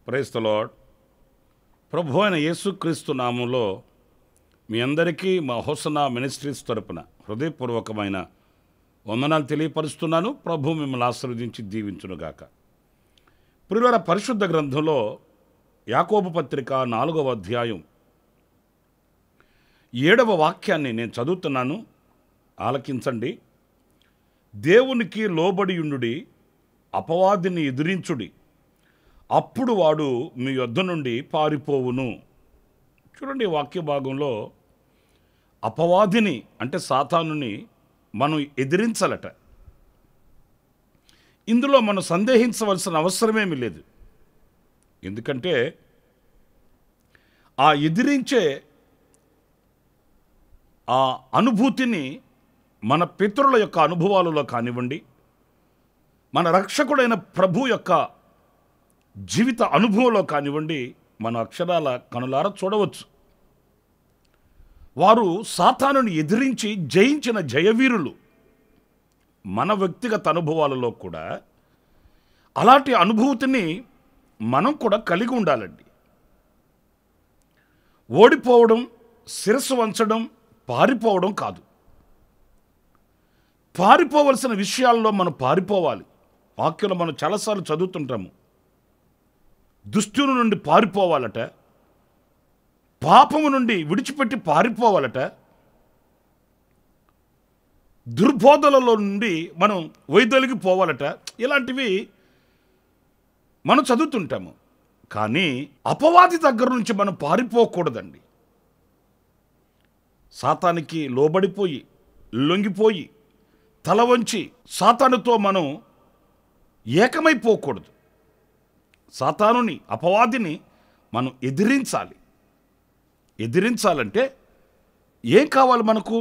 Praise the lord. ప్రభు అయిన యేసుక్రీస్తు నామంలో మీ అందరికీ మా హోసన్నా మినిస్ట్రీస్ తరపున హృదయపూర్వకమైన వందనాలు తెలియపరుస్తున్నాను. ప్రభు మిమ్మల్ని ఆశీర్వదించి దీవించునుగాక. ప్రియులారా, పరిశుద్ధ గ్రంథంలో యాకోబు పత్రిక 4వ అధ్యాయం 7వ వాక్యాన్ని నేను చదువుతున్నాను, ఆలకించండి. దేవునికి లోబడియుండుడి, అపవాదిని ఎదిరించుడి, అప్పుడు వాడు మీ యొద్ద నుండి పారిపోవును. చూడండి, వాక్య భాగంలో అపవాదిని అంటే సాతానుని మనం ఎదిరించాలట. ఇందులో మనం సందేహించవలసిన అవసరమేమీ లేదు. ఎందుకంటే ఆ ఎదిరించే ఆ అనుభూతిని మన పితరుల యొక్క అనుభవాలలో కానివ్వండి, మన రక్షకుడైన ప్రభు యొక్క జీవిత అనుభవంలో కానివ్వండి, మన అక్షరాల కనులారా చూడవచ్చు. వారు సాతానుని ఎదిరించి జయించిన జయవీరులు. మన వ్యక్తిగత అనుభవాలలో కూడా అలాంటి అనుభూతిని మనం కూడా కలిగి ఉండాలండి. ఓడిపోవడం, శిరస్సు వంచడం, పారిపోవడం కాదు. పారిపోవలసిన విషయాల్లో మనం పారిపోవాలి. వాక్యంలో మనం చాలాసార్లు చదువుతుంటాము, దుష్టుని నుండి పారిపోవాలట, పాపము నుండి విడిచిపెట్టి పారిపోవాలట, దుర్బోధలలో నుండి మనం వైదొలిగిపోవాలట. ఇలాంటివి మనం చదువుతుంటాము. కానీ అపవాది దగ్గర నుంచి మనం పారిపోకూడదండి. సాతానికి లోబడిపోయి, లొంగిపోయి, తల వంచి సాతానుతో మనం ఏకమైపోకూడదు. సాతానుని, అపవాదిని మనం ఎదిరించాలి. ఎదిరించాలంటే ఏం కావాలి మనకు?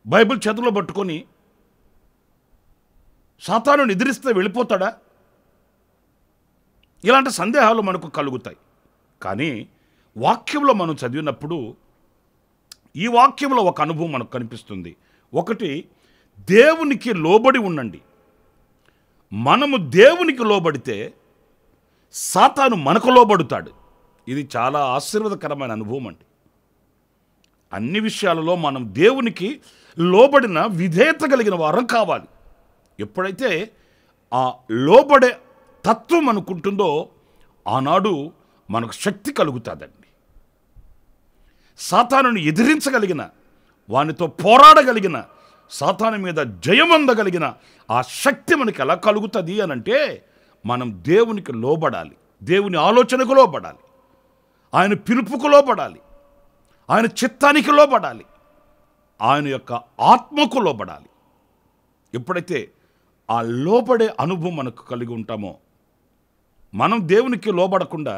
బైబిల్ చేతిలో పట్టుకొని సాతానుని ఎదిరిస్తే వెళ్ళిపోతాడా? ఇలాంటి సందేహాలు మనకు కలుగుతాయి. కానీ వాక్యంలో మనం చదివినప్పుడు ఈ వాక్యంలో ఒక అనుభవం మనకు కనిపిస్తుంది. ఒకటి, దేవునికి లోబడి ఉండండి. మనము దేవునికి లోబడితే సాతాను మనకు లోబడుతాడు. ఇది చాలా ఆశీర్వాదకరమైన అనుభవం అండి. అన్ని విషయాలలో మనం దేవునికి లోబడిన విధేయత కలిగిన వారం కావాలి. ఎప్పుడైతే ఆ లోబడే తత్వం అనుకుంటుందో ఆనాడు మనకు శక్తి కలుగుతుందండి. సాతానుని ఎదిరించగలిగిన, వానితో పోరాడగలిగిన, సాతాను మీద జయమందగలిగిన ఆ శక్తి మనకి ఎలా కలుగుతుంది అనంటే మనం దేవునికి లోబడాలి. దేవుని ఆలోచనకు లోబడాలి, ఆయన పిలుపుకు లోబడాలి, ఆయన చిత్తానికి లోబడాలి, ఆయన యొక్క ఆత్మకు లోబడాలి. ఎప్పుడైతే ఆ లోబడే అనుభవం మనకు కలిగి ఉంటామో, మనం దేవునికి లోబడకుండా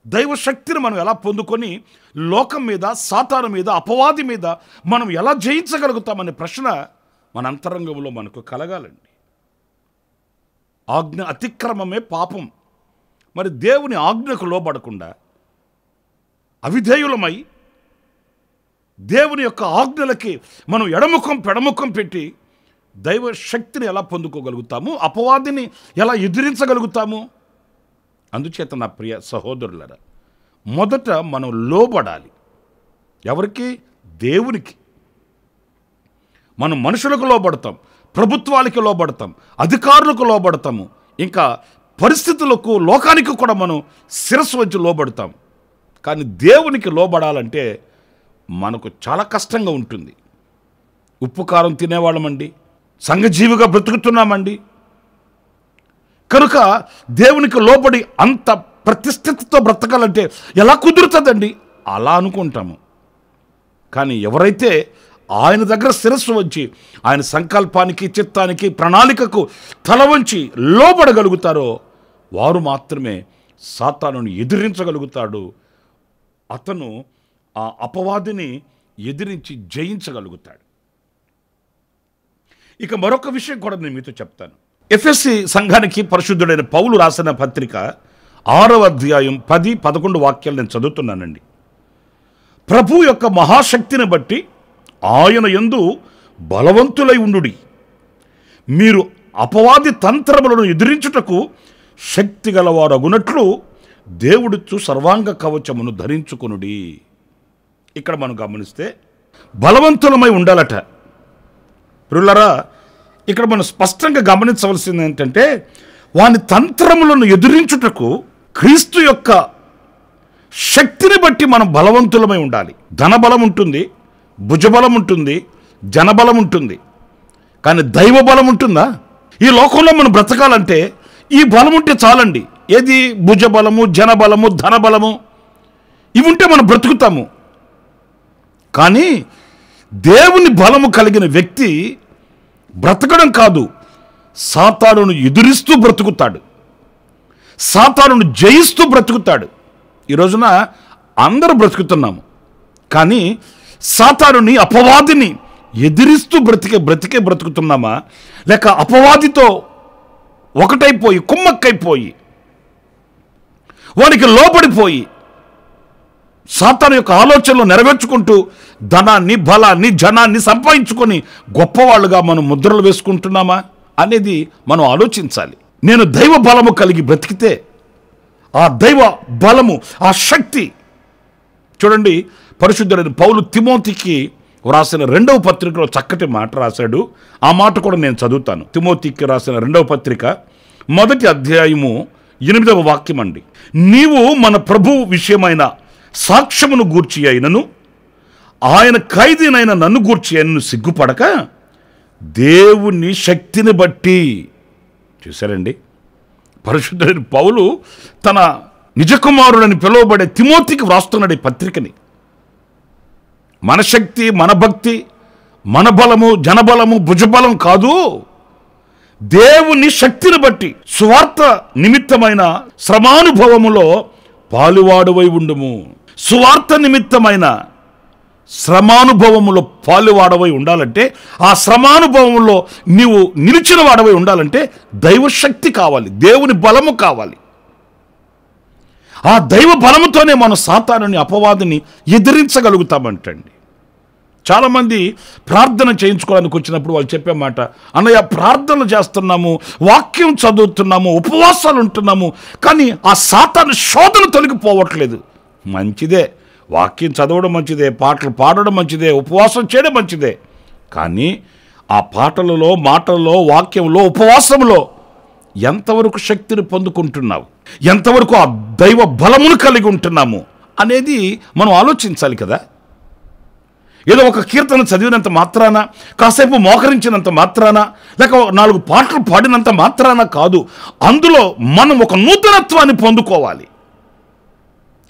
దైవశక్తిని మనం ఎలా పొందుకొని లోకం మీద, సాతాను మీద, అపవాది మీద మనం ఎలా జయించగలుగుతామనే ప్రశ్న మన అంతరంగంలో మనకు కలగాలండి. ఆజ్ఞ అతిక్రమమే పాపం. మరి దేవుని ఆజ్ఞకు లోబడకుండా అవిధేయులమై దేవుని యొక్క ఆజ్ఞలకి మనం ఎడముఖం పెడముఖం పెట్టి దైవ శక్తిని ఎలా పొందుకోగలుగుతాము? అపవాదిని ఎలా ఎదిరించగలుగుతాము? అందుచేత నా ప్రియ సహోదరులారా, మొదట మనం లోబడాలి. ఎవరికి? దేవునికి. మనం మనుషులకు లోబడతాం, ప్రభుత్వాలకి లోబడతాం, అధికారులకు లోబడతాము, ఇంకా పరిస్థితులకు, లోకానికి కూడా మనం శిరస్సు వచ్చి లోబడతాం. కానీ దేవునికి లోబడాలంటే మనకు చాలా కష్టంగా ఉంటుంది. ఉప్పు కారం తినేవాళ్ళమండి, సంఘజీవిగా బ్రతుకుతున్నామండి. కనుక దేవునికి లోబడి అంత ప్రతిష్ఠితతో బ్రతకాలంటే ఎలా కుదురుతుందండి? అలా అనుకుంటాము. కానీ ఎవరైతే ఆయన దగ్గర శిరస్సు వంచి ఆయన సంకల్పానికి, చిత్తానికి, ప్రణాళికకు తల వంచి లోబడగలుగుతారో వారు మాత్రమే సాతానుని ఎదిరించగలుగుతాడు. అతను ఆ అపవాదిని ఎదిరించి జయించగలుగుతాడు. ఇక మరొక విషయం కూడా నేను మీతో చెప్తాను. ఎఫెసీ సంఘానికి పరిశుద్ధుడైన పౌలు రాసిన పత్రిక 6వ అధ్యాయం 10-11 వాక్యాలు నేను చదువుతున్నానండి. ప్రభు యొక్క మహాశక్తిని బట్టి ఆయన యందు బలవంతులై ఉండుడి, మీరు అపవాది తంత్రములను ఎదిరించుటకు శక్తి గలవారగునట్లు దేవుడిచ్చు సర్వాంగ కవచమును ధరించుకొనుడి. ఇక్కడ మనం గమనిస్తే బలవంతులమై ఉండాలట. ప్రియులారా, ఇక్కడ మనం స్పష్టంగా గమనించవలసింది ఏంటంటే, వాని తంత్రములను ఎదిరించుటకు క్రీస్తు యొక్క శక్తిని బట్టి మనం బలవంతులమై ఉండాలి. ధనబలం ఉంటుంది, భుజబలం ఉంటుంది, జనబలం ఉంటుంది, కానీ దైవ బలం ఉంటుందా? ఈ లోకంలో మనం బ్రతకాలంటే ఈ బలం ఉంటే చాలండి. ఏది? భుజబలము, జనబలము, ధనబలము, ఇవి ఉంటే మనం బ్రతుకుతాము. కానీ దేవుని బలము కలిగిన వ్యక్తి బ్రతకడం కాదు, సాతానును ఎదురిస్తూ బ్రతుకుతాడు, సాతానును జయిస్తూ బ్రతుకుతాడు. ఈ రోజున అందరూ బ్రతుకుతున్నాము, కానీ సాతానుని, అపవాదిని ఎదిరిస్తూ బ్రతికే బ్రతుకుతున్నామా, లేక అపవాదితో ఒకటైపోయి, కుమ్మక్కైపోయి, వానికి లోబడిపోయి సాతాను యొక్క ఆలోచనలు నెరవేర్చుకుంటూ ధనాన్ని, బలాన్ని, జనాన్ని సంపాదించుకొని గొప్పవాళ్ళుగా మనం ముద్రలు వేసుకుంటున్నామా అనేది మనం ఆలోచించాలి. నేను దైవ బలము కలిగి బ్రతికితే ఆ దైవ బలము, ఆ శక్తి చూడండి. పరిశుద్ధుడైన పౌలు తిమోతికి రాసిన 2వ పత్రికలో చక్కటి మాట రాశాడు. ఆ మాట కూడా నేను చదువుతాను. తిమోతికి రాసిన 2వ పత్రిక 1వ అధ్యాయము 8వ వాక్యం అండి. నీవు మన ప్రభువు విషయమైన సాక్ష్యమును గూర్చి అయినను, ఆయన ఖైదీనైన నన్ను గూర్చి అయినను సిగ్గుపడక దేవుని శక్తిని బట్టి. చూశారండి, పరిశుద్ధుడైన పౌలు తన నిజకుమారుడని పిలువబడే తిమోతికి వ్రాస్తున్నాడు ఈ పత్రికని. మన శక్తి, మన భక్తి, మన బలము, జనబలము, భుజబలం కాదు, దేవుని శక్తిని బట్టి సువార్త నిమిత్తమైన శ్రమానుభవములో పాలువాడువై ఉండుము. సువార్త నిమిత్తమైన శ్రమానుభవములో పాలువాడవై ఉండాలంటే, ఆ శ్రమానుభవంలో నీవు నిలిచిన వాడవై ఉండాలంటే దైవశక్తి కావాలి, దేవుని బలము కావాలి. ఆ దైవ బలముతోనే మనం సాతానుని, అపవాదిని ఎదిరించగలుగుతామంటండి. చాలామంది ప్రార్థన చేయించుకోవడానికి వచ్చినప్పుడు వాళ్ళు చెప్పే మాట, అన్నయ్య ప్రార్థనలు చేస్తున్నాము, వాక్యం చదువుతున్నాము, ఉపవాసాలు ఉంటున్నాము, కానీ ఆ సాతాను శోధన తొలగిపోవట్లేదు. మంచిదే, వాక్యం చదవడం మంచిదే, పాటలు పాడడం మంచిదే, ఉపవాసం చేయడం మంచిదే, కానీ ఆ పాటలలో, మాటల్లో, వాక్యంలో, ఉపవాసంలో ఎంతవరకు శక్తిని పొందుకుంటున్నావు, ఎంతవరకు ఆ దైవ బలమును కలిగి ఉంటున్నాము అనేది మనం ఆలోచించాలి కదా. ఏదో ఒక కీర్తన చదివినంత మాత్రాన, కాసేపు మోకరించినంత మాత్రాన, లేక 4 పాటలు పాడినంత మాత్రాన కాదు, అందులో మనం ఒక నూతనత్వాన్ని పొందుకోవాలి.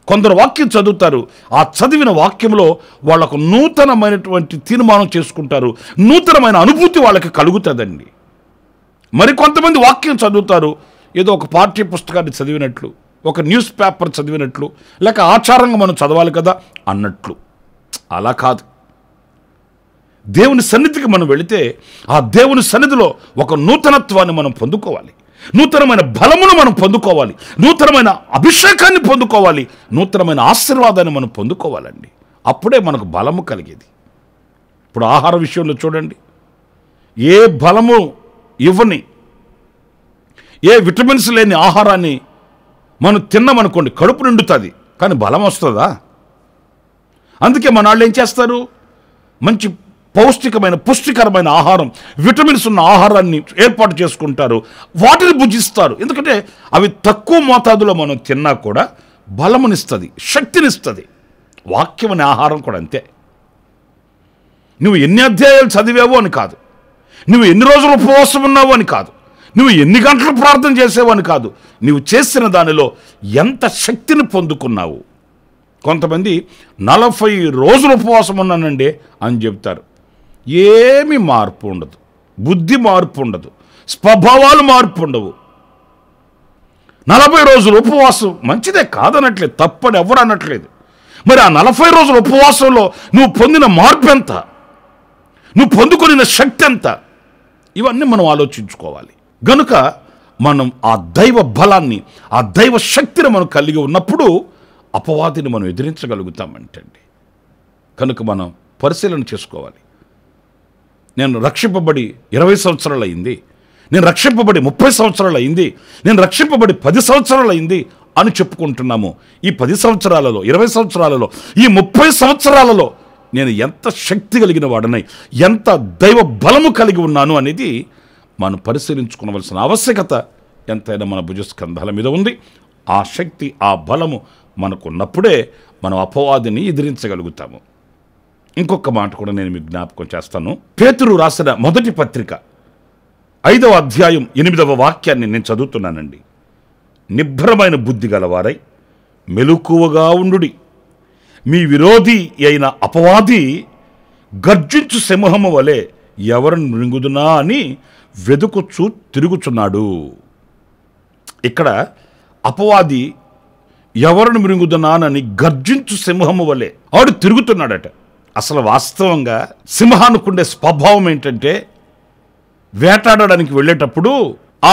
కొందరు వాక్యం చదువుతారు, ఆ చదివిన వాక్యంలో వాళ్ళకు నూతనమైనటువంటి తీర్మానం చేసుకుంటారు, నూతనమైన అనుభూతి వాళ్ళకి కలుగుతుందండి. మరి కొంతమంది వాక్యం చదువుతారు, ఏదో ఒక పాఠ్య పుస్తకాన్ని చదివినట్లు, ఒక న్యూస్ పేపర్ చదివినట్లు, లేక ఆచారంగా మనం చదవాలి కదా అన్నట్లు. అలా కాదు. దేవుని సన్నిధికి మనం వెళితే ఆ దేవుని సన్నిధిలో ఒక నూతనత్వాన్ని మనం పొందుకోవాలి, నూతనమైన బలమును మనం పొందుకోవాలి, నూతనమైన అభిషేకాన్ని పొందుకోవాలి, నూతనమైన ఆశీర్వాదాన్ని మనం పొందుకోవాలండి. అప్పుడే మనకు బలము కలిగేది. ఇప్పుడు ఆహార విషయంలో చూడండి, ఏ బలము ఇవ్వని, ఏ విటమిన్స్ లేని ఆహారాన్ని మనం తిన్నామనుకోండి కడుపు నిండుతుంది, కానీ బలం వస్తుందా? అందుకే మన వాళ్ళు ఏం చేస్తారు, మంచి పౌష్టికమైన, పుష్టికరమైన ఆహారం, విటమిన్స్ ఉన్న ఆహారాన్ని ఏర్పాటు చేసుకుంటారు, వాటిని భుజిస్తారు. ఎందుకంటే అవి తక్కువ మోతాదులో మనం తిన్నా కూడా బలమునిస్తుంది, శక్తినిస్తుంది. వాక్యం అనే ఆహారం కూడా అంతే. నువ్వు ఎన్ని అధ్యాయాలు చదివావు అని కాదు, నువ్వు ఎన్ని రోజులు ఉపవాసం ఉన్నావు అని కాదు, నువ్వు ఎన్ని గంటలు ప్రార్థన చేసావు అని కాదు, నువ్వు చేసిన దానిలో ఎంత శక్తిని పొందుకున్నావు. కొంతమంది 40 రోజులు ఉపవాసం ఉన్నానండి అని చెప్తారు. ఏమీ మార్పు ఉండదు, బుద్ధి మార్పు ఉండదు, స్వభావాలు మార్పు ఉండవు. 40 రోజులు ఉపవాసం మంచిదే, కాదనట్లేదు, తప్పని ఎవరు అనట్లేదు. మరి ఆ 40 రోజుల ఉపవాసంలో నువ్వు పొందిన మార్పు ఎంత, నువ్వు పొందుకొనిన శక్తి ఎంత, ఇవన్నీ మనం ఆలోచించుకోవాలి. గనుక మనం ఆ దైవ బలాన్ని, ఆ దైవ శక్తిని మనం కలిగి ఉన్నప్పుడు అపవాదిని మనం ఎదిరించగలుగుతామంటండి. కనుక మనం పరిశీలన చేసుకోవాలి. నేను రక్షింపబడి 20 సంవత్సరాలు అయింది, నేను రక్షింపబడి 30 సంవత్సరాలు అయింది, నేను రక్షింపబడి 10 సంవత్సరాలు అయింది అని చెప్పుకుంటున్నాము. ఈ 10 సంవత్సరాలలో, 20 సంవత్సరాలలో, ఈ 30 సంవత్సరాలలో నేను ఎంత శక్తి కలిగిన వాడనై, ఎంత దైవ బలము కలిగి ఉన్నాను అనేది మనం పరిశీలించుకోవలసిన ఆవశ్యకత ఎంతైనా మన భుజస్కంధాల మీద ఉంది. ఆ శక్తి, ఆ బలము మనకున్నప్పుడే మనం అపవాదిని ఎదిరించగలుగుతాము. ఇంకొక మాట కూడా నేను మీకు జ్ఞాపకం చేస్తాను. పేతురు రాసిన మొదటి పత్రిక 5వ అధ్యాయం 8వ వాక్యాన్ని నేను చదువుతున్నానండి. నిభ్రమైన బుద్ధి గలవారై మెలకువగా ఉండుడి. మీ విరోధి అయిన అపవాది గర్జించు సింహము వలె ఎవరిని మృంగుదునా అని వెదుకుచూ తిరుగుచున్నాడు. ఇక్కడ అపవాది ఎవరిని మృంగుదునానని గర్జించు సింహము వలె ఆడు తిరుగుతున్నాడట. అసలు వాస్తవంగా సింహానుకుండే స్వభావం ఏంటంటే, వేటాడడానికి వెళ్ళేటప్పుడు ఆ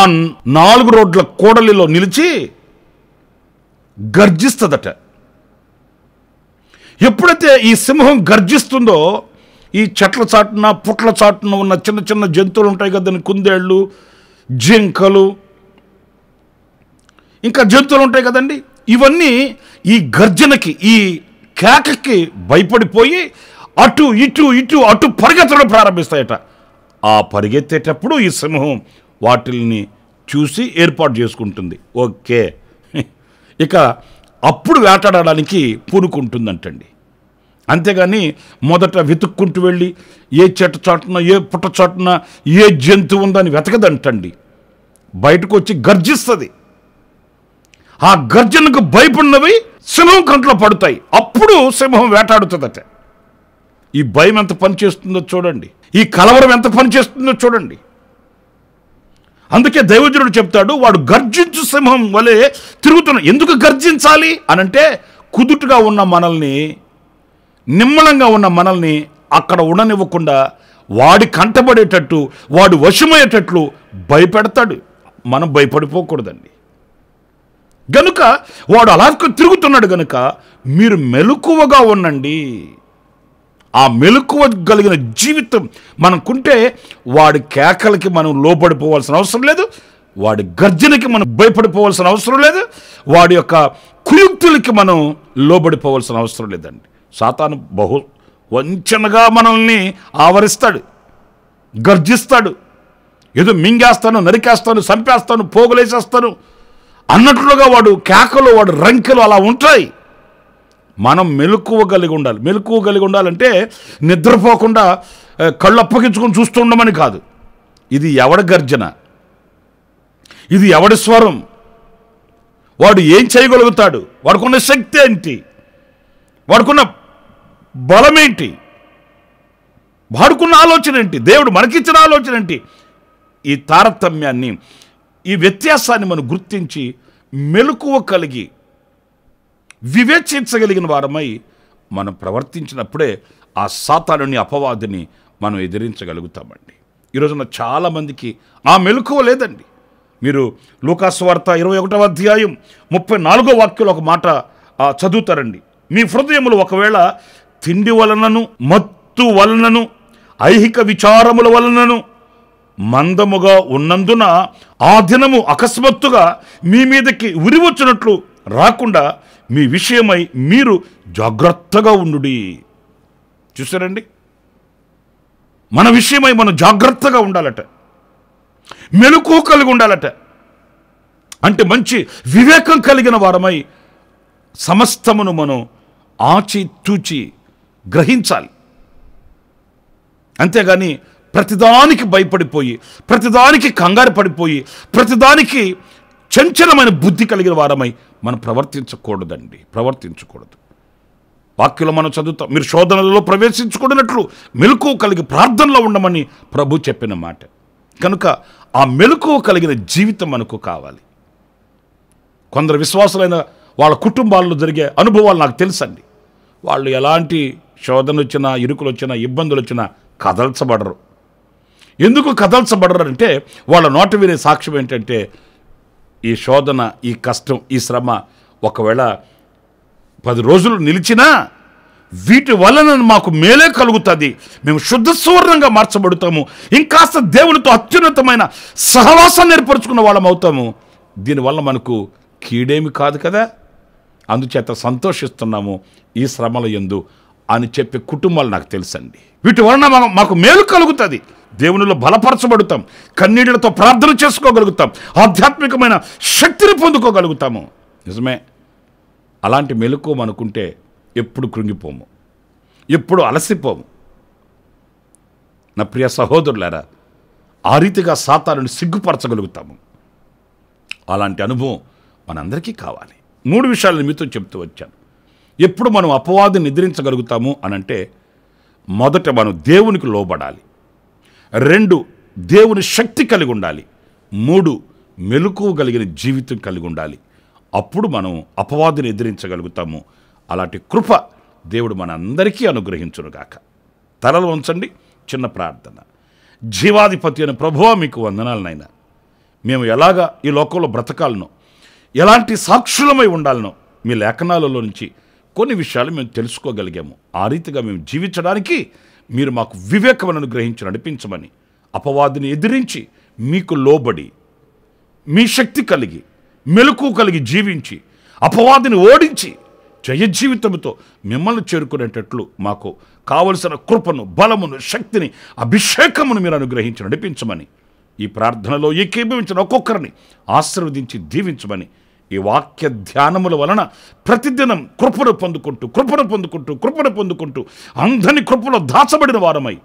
4 రోడ్ల కూడలిలో నిలిచి గర్జిస్తుందట. ఎప్పుడైతే ఈ సింహం గర్జిస్తుందో, ఈ చెట్ల చాటున, పుట్ల చాటున ఉన్న చిన్న చిన్న జంతువులు ఉంటాయి కదండి, కుందేళ్ళు, జింకలు, ఇంకా జంతువులు ఉంటాయి కదండి, ఇవన్నీ ఈ గర్జనకి, ఈ కేకకి భయపడిపోయి అటు ఇటు ఇటు అటు పరిగెత్తడం ప్రారంభిస్తాయట. ఆ పరిగెత్తేటప్పుడు ఈ సింహం వాటిల్ని చూసి ఏర్పాటు చేసుకుంటుంది. ఓకే, ఇక అప్పుడు వేటాడడానికి పూనుకుంటుందంటండి. అంతేగాని మొదట వెతుక్కుంటూ వెళ్ళి ఏ చెట్టు చాటున, ఏ పుట్ట చాటున ఏ జంతువు ఉందని వెతకదంటండి. బయటకు వచ్చి గర్జిస్తుంది. ఆ గర్జనకు భయపడినవి సింహం కంట్లో పడతాయి. అప్పుడు సింహం వేటాడుతుందట. ఈ భయం ఎంత పనిచేస్తుందో చూడండి, ఈ కలవరం ఎంత పనిచేస్తుందో చూడండి. అందుకే దైవజనుడు చెప్తాడు, వాడు గర్జించు సింహం వలె తిరుగుతున్నాడు. ఎందుకు గర్జించాలి అనంటే, కుదుటుగా ఉన్న మనల్ని, నిమ్మలంగా ఉన్న మనల్ని అక్కడ ఉండనివ్వకుండా వాడి కంటబడేటట్టు, వాడు వశమయ్యేటట్లు భయపెడతాడు. మనం భయపడిపోకూడదండి. గనుక వాడు అలా తిరుగుతున్నాడు గనుక మీరు మెలకువగా ఉండండి. ఆ మెలకువ కలిగిన జీవితం మనకుంటే వాడి కేకలకి మనం లోబడిపోవాల్సిన అవసరం లేదు, వాడి గర్జనకి మనం భయపడిపోవాల్సిన అవసరం లేదు, వాడి యొక్క కుయుక్తులకి మనం లోబడిపోవాల్సిన అవసరం లేదండి. సాతాను బహు వంచనగా మనల్ని ఆవరిస్తాడు, గర్జిస్తాడు. ఏదో మింగేస్తాను, నరికేస్తాను, చంపేస్తాను, పోగులేసేస్తాను అన్నట్లుగా వాడు కేకలు, వాడు రంకెలు అలా ఉంటాయి. మనం మెలకువ కలిగి ఉండాలి. మెలకువ కలిగి ఉండాలంటే నిద్రపోకుండా కళ్ళు అప్పగించుకొని చూస్తూ ఉండమని కాదు. ఇది ఎవడి గర్జన, ఇది ఎవడి స్వరం, వాడు ఏం చేయగలుగుతాడు, వాడుకున్న శక్తి ఏంటి, వాడుకున్న బలం ఏంటి, వాడుకున్న ఆలోచన ఏంటి, దేవుడు మనకిచ్చిన ఆలోచన ఏంటి, ఈ తారతమ్యాన్ని, ఈ వ్యత్యాసాన్ని మనం గుర్తించి మెలకువ కలిగి వివేచించగలిగిన వారమై మనం ప్రవర్తించినప్పుడే ఆ సాతానుని, అపవాదిని మనం ఎదిరించగలుగుతామండి. ఈరోజున చాలామందికి ఆ మెలకువ లేదండి. మీరు లూకాసు వార్త 21వ అధ్యాయం 34వ వాక్యంలో ఒక మాట చదువుతారండి. మీ హృదయములు ఒకవేళ తిండి వలనను, మత్తు వలనను, ఐహిక విచారముల వలనను మందముగా ఉన్నందున ఆ దినము అకస్మాత్తుగా మీ మీదకి ఉరివచ్చినట్లు రాకుండా మీ విషయమై మీరు జాగ్రత్తగా ఉండుడి. చూసారండి, మన విషయమై మనం జాగ్రత్తగా ఉండాలట, మెలకువ కలిగి ఉండాలట. అంటే మంచి వివేకం కలిగిన వారమై సమస్తమును మనం ఆచితూచి గ్రహించాలి. అంతేగాని ప్రతిదానికి భయపడిపోయి, ప్రతిదానికి కంగారు పడిపోయి, ప్రతిదానికి చంచలమైన బుద్ధి కలిగిన వారమై మనం ప్రవర్తించకూడదండి, ప్రవర్తించకూడదు. వాక్యంలో మనం చదువుతాం, మీరు శోధనలలో ప్రవేశించుకున్నట్లు మెలకువ కలిగి ప్రార్థనలో ఉండమని ప్రభు చెప్పిన మాట. కనుక ఆ మెలకువ కలిగిన జీవితం మనకు కావాలి. కొందరు విశ్వాసులైన వాళ్ళ కుటుంబాల్లో జరిగే అనుభవాలు నాకు తెలుసండి. వాళ్ళు ఎలాంటి శోధన వచ్చినా, ఇరుకులు వచ్చినా, ఇబ్బందులు వచ్చినా కదల్చబడరు. ఎందుకు కదల్చబడరు అంటే వాళ్ళ నోట వినే సాక్ష్యం ఏంటంటే, ఈ శోధన, ఈ కష్టం, ఈ శ్రమ ఒకవేళ 10 రోజులు నిలిచినా వీటి వలన మాకు మేలే కలుగుతుంది, మేము శుద్ధ సువర్ణంగా మార్చబడతాము, ఇంకాస్త దేవునితో అత్యున్నతమైన సహవాసాన్ని ఏర్పరచుకున్న వాళ్ళం అవుతాము, దీనివల్ల మనకు కీడేమి కాదు కదా, అందుచేత సంతోషిస్తున్నాము ఈ శ్రమల యందు అని చెప్పే కుటుంబాలు నాకు తెలుసండి. వీటి వలన మాకు మేలు కలుగుతుంది, దేవునిలో బలపరచబడతాం, కన్నీళ్లతో ప్రార్థన చేసుకోగలుగుతాం, ఆధ్యాత్మికమైన శక్తిని పొందుకోగలుగుతాము. నిజమే, అలాంటి మెలకువ మనకుంటే ఎప్పుడు కృంగిపోము, ఎప్పుడు అలసిపోము. నా ప్రియ సహోదరులారా, ఆ రీతిగా సాతానుని సిగ్గుపరచగలుగుతాము. అలాంటి అనుభవం మనందరికీ కావాలి. 3 విషయాలను మీతో చెప్తూ వచ్చాను. ఎప్పుడు మనం అపవాదిని నిద్రించగలుగుతాము అనంటే, మొదట మనం దేవునికి లోబడాలి, 2 దేవుని శక్తి కలిగి ఉండాలి, 3 మెలకువ కలిగిన జీవితం కలిగి ఉండాలి. అప్పుడు మనం అపవాదిని ఎదిరించగలుగుతాము. అలాంటి కృప దేవుడు మనందరికీ అనుగ్రహించునుగాక. తలలు ఉంచండి, చిన్న ప్రార్థన. జీవాధిపతి అయిన ప్రభువా, మీకు వందనాలు నాయనా. మేము ఎలాగా ఈ లోకంలో బ్రతకాలనో, ఎలాంటి సాక్షులమై ఉండాలనో మీ లేఖనాలలో నుంచి కొన్ని విషయాలు మేము తెలుసుకోగలిగాము. ఆ రీతిగా మేము జీవించడానికి మీరు మాకు వివేకమును అనుగ్రహించి నడిపించమని, అపవాదిని ఎదిరించి మీకు లోబడి మీ శక్తి కలిగి మెలకువ కలిగి జీవించి అపవాదిని ఓడించి జయ జీవితంతో మిమ్మల్ని చేరుకునేటట్లు మాకు కావలసిన కృపను, బలమును, శక్తిని, అభిషేకమును మీరు అనుగ్రహించి నడిపించమని, ఈ ప్రార్థనలో ఏకీభవించిన ఒక్కొక్కరిని ఆశీర్వదించి దీవించమని, ఈ వాక్య ధ్యానముల వలన ప్రతిదినం కృపను పొందుకుంటూ అందరి కృపలో దాచబడిన వారమై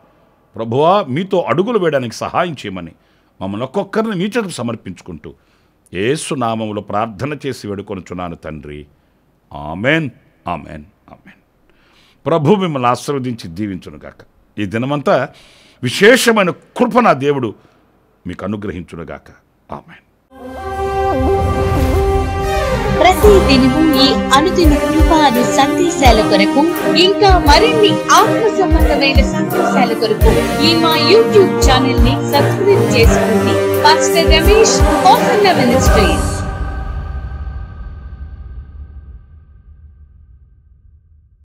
ప్రభువా మీతో అడుగులు వేయడానికి సహాయం చేయమని మమ్మల్ని ఒక్కొక్కరిని మీ చేతులకు సమర్పించుకుంటూ యేసు నామములో ప్రార్థన చేసి వేడుకొనుచున్నాను తండ్రి. Amen, amen, amen. ప్రభు మిమ్మల్ని ఆశీర్వదించి దీవించునుగాక. ఈ దినమంతా విశేషమైన కృప నా దేవుడు మీకు అనుగ్రహించునుగాక. ఆమెన్. ప్రతి దినము ఈ అనుదిన కృపాను సందేశాల కొరకు, ఇంకా మరిన్ని ఆత్మ సంబంధమైన సందేశాల కొరకు ఈ మా యూట్యూబ్ ఛానల్ ని సబ్స్క్రైబ్ చేసుకోండి. Pastor Ramesh, ministries.